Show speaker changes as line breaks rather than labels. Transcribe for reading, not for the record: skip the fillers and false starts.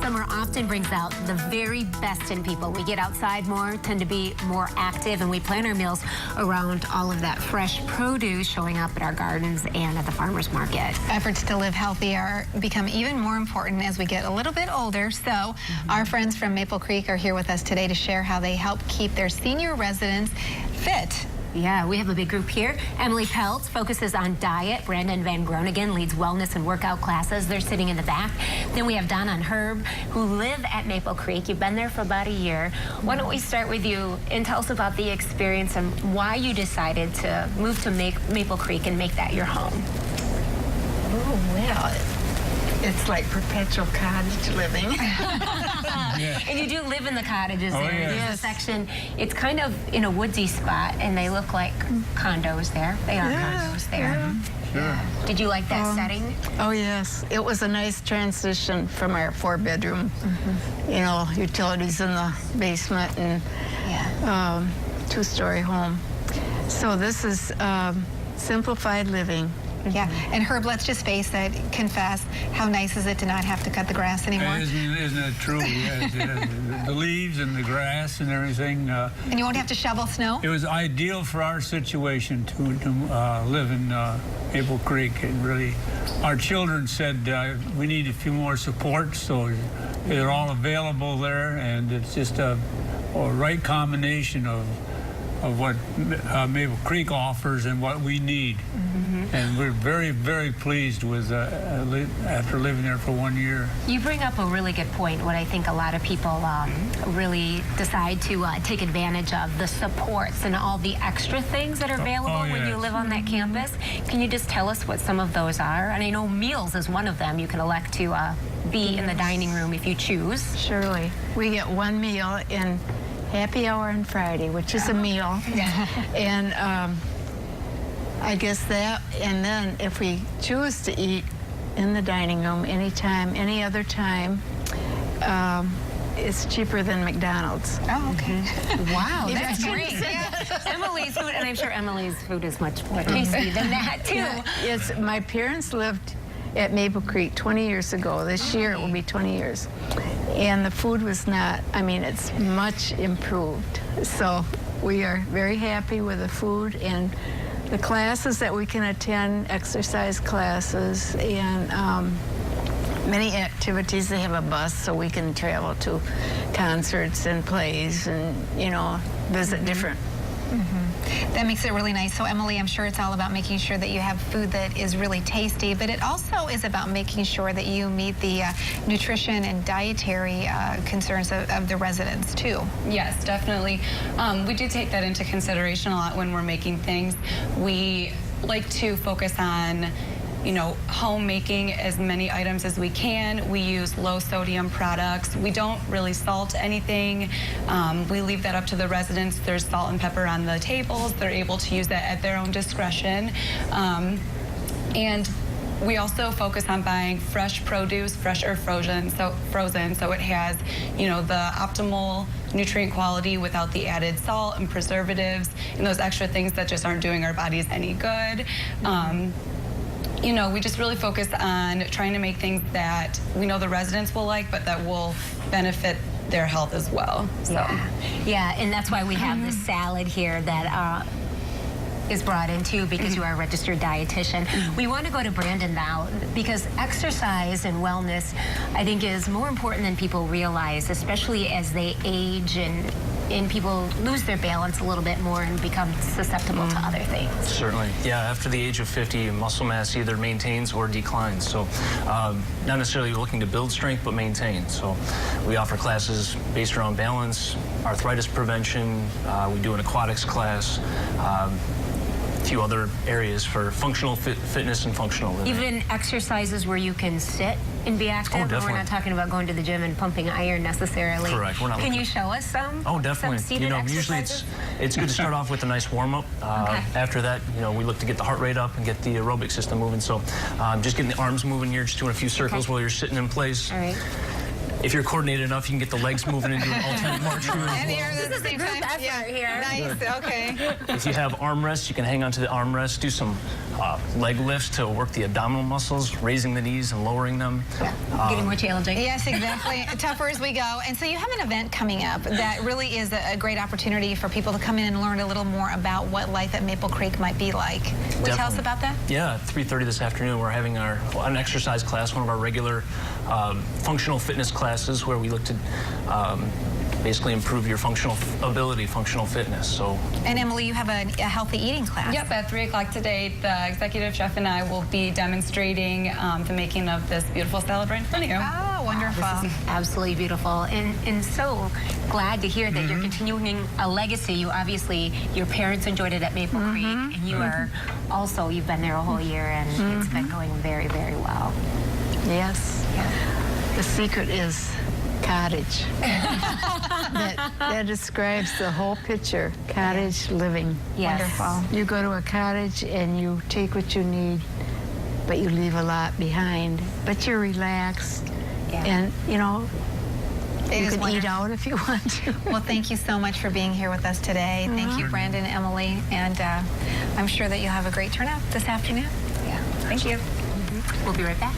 summer often brings out the very best in people. We get outside more, tend to be more active, and we plan our meals around all of that fresh produce showing up at our gardens and at the farmers market.
Efforts to live healthy become even more important as we get a little bit older. So our friends from MapleCreek are here with us today to share how they help keep their senior residents fit.
Yeah, we have a big group here. Emily Peltz focuses on diet. Brandon Van Groningen leads wellness and workout classes. They're sitting in the back. Then we have Donna and Herb, who live at MapleCreek. You've been there for about a year. Why don't we start with you and tell us about the experience and why you decided to move to MapleCreek and make that your home.
Oh, well, it's like perpetual cottage living.
Yeah. And you do live in the cottages there.
Yeah.
There's a section, it's kind of in a woodsy spot, and they look like condos there. They are condos there.
Yeah.
Sure. Did you like that setting?
Oh, yes. It was a nice transition from our 4-bedroom, you know, utilities in the basement and 2-story home. So this is simplified living.
Yeah, and Herb, let's just face it, confess, how nice is it to not have to cut the grass anymore?
Isn't it true? Yes, the leaves and the grass and everything.
And you won't have to shovel snow?
It was ideal for our situation to live in MapleCreek. And really, our children said we need a few more support, so they're all available there, and it's just a right combination of what MapleCreek offers and what we need. And we're very, very pleased with after living there for 1 year.
You bring up a really good point, what I think a lot of people really decide to take advantage of, the supports and all the extra things that are available when you live on that campus. Can you just tell us what some of those are? And I know meals is one of them. You can elect to be in the dining room if you choose.
Surely. We get one meal in happy hour on Friday, which is a meal. And I guess that, and then if we choose to eat in the dining room anytime, any other time, it's cheaper than McDonald's.
Oh, okay.
Wow, that's great. Emily's food, and I'm sure Emily's food is much more tasty than that, too.
Yes, my parents lived at MapleCreek 20 years ago. This year it will be 20 years. And the food was not, I mean, it's much improved. So we are very happy with the food and the classes that we can attend, exercise classes, and many activities. They have a bus so we can travel to concerts and plays and, you know, visit different.
That makes it really nice. So, Emily, I'm sure it's all about making sure that you have food that is really tasty, but it also is about making sure that you meet the nutrition and dietary concerns of the residents, too.
Yes, definitely. We do take that into consideration a lot when we're making things. We like to focus on home making as many items as we can. We use low sodium products. We don't really salt anything. We leave that up to the residents. There's salt and pepper on the tables. They're able to use that at their own discretion. And we also focus on buying fresh produce, fresh or frozen, so it has, the optimal nutrient quality without the added salt and preservatives and those extra things that just aren't doing our bodies any good. We just really focus on trying to make things that we know the residents will like, but that will benefit their health as well. So.
Yeah, and that's why we have this salad here that is brought in too, because you are a registered dietitian. We want to go to Brandon now because exercise and wellness, I think, is more important than people realize, especially as they age and people lose their balance a little bit more and become susceptible to other things.
Certainly. Yeah, after the age of 50, muscle mass either maintains or declines. So not necessarily looking to build strength, but maintain. So we offer classes based around balance, arthritis prevention. We do an aquatics class. A few other areas for functional fitness and functional living.
Even exercises where you can sit and be active.
Oh, definitely.
We're not talking about going to the gym and pumping iron necessarily.
Correct. We're not.
Can you show us some?
Oh, definitely.
Some seated
Usually it's good to start off with a nice warm up. After that, we look to get the heart rate up and get the aerobic system moving. So just getting the arms moving here, just doing a few circles while you're sitting in place.
All right.
if you're coordinated enough, you can get the legs moving into an alternate march here as
And
well.
here at the same time.
effort here.
Nice. Okay.
If you have armrests, you can hang onto the armrest, do some leg lifts to work the abdominal muscles, raising the knees and lowering them.
Getting more challenging.
Yes, exactly. Tougher as we go. And so you have an event coming up that really is a great opportunity for people to come in and learn a little more about what life at Maple Creek might be like. Will you tell us about that?
Yeah, 3:30 this afternoon, we're having an exercise class, one of our regular functional fitness classes where we look to basically improve your functional ability, functional fitness. So.
And Emily, you have a healthy eating class.
Yep, at 3 o'clock today, the executive chef and I will be demonstrating the making of this beautiful salad right in front of you.
Oh, wonderful.
This is absolutely beautiful, and so glad to hear that you're continuing a legacy. You obviously, your parents enjoyed it at Maple Creek, and you are also, you've been there a whole year, and it's been going very, very well.
Yes. The secret is cottage. that describes the whole picture. Cottage living.
Yes.
Wonderful.
You go to a cottage and you take what you need, but you leave a lot behind. But you're relaxed, and you know,
It
you
is
can eat
wonderful.
out if you want to.
Well, thank you so much for being here with us today. Thank you, Brandon and Emily. And I'm sure that you'll have a great turnout this afternoon.
Yeah.
Thank you.
We'll be right back.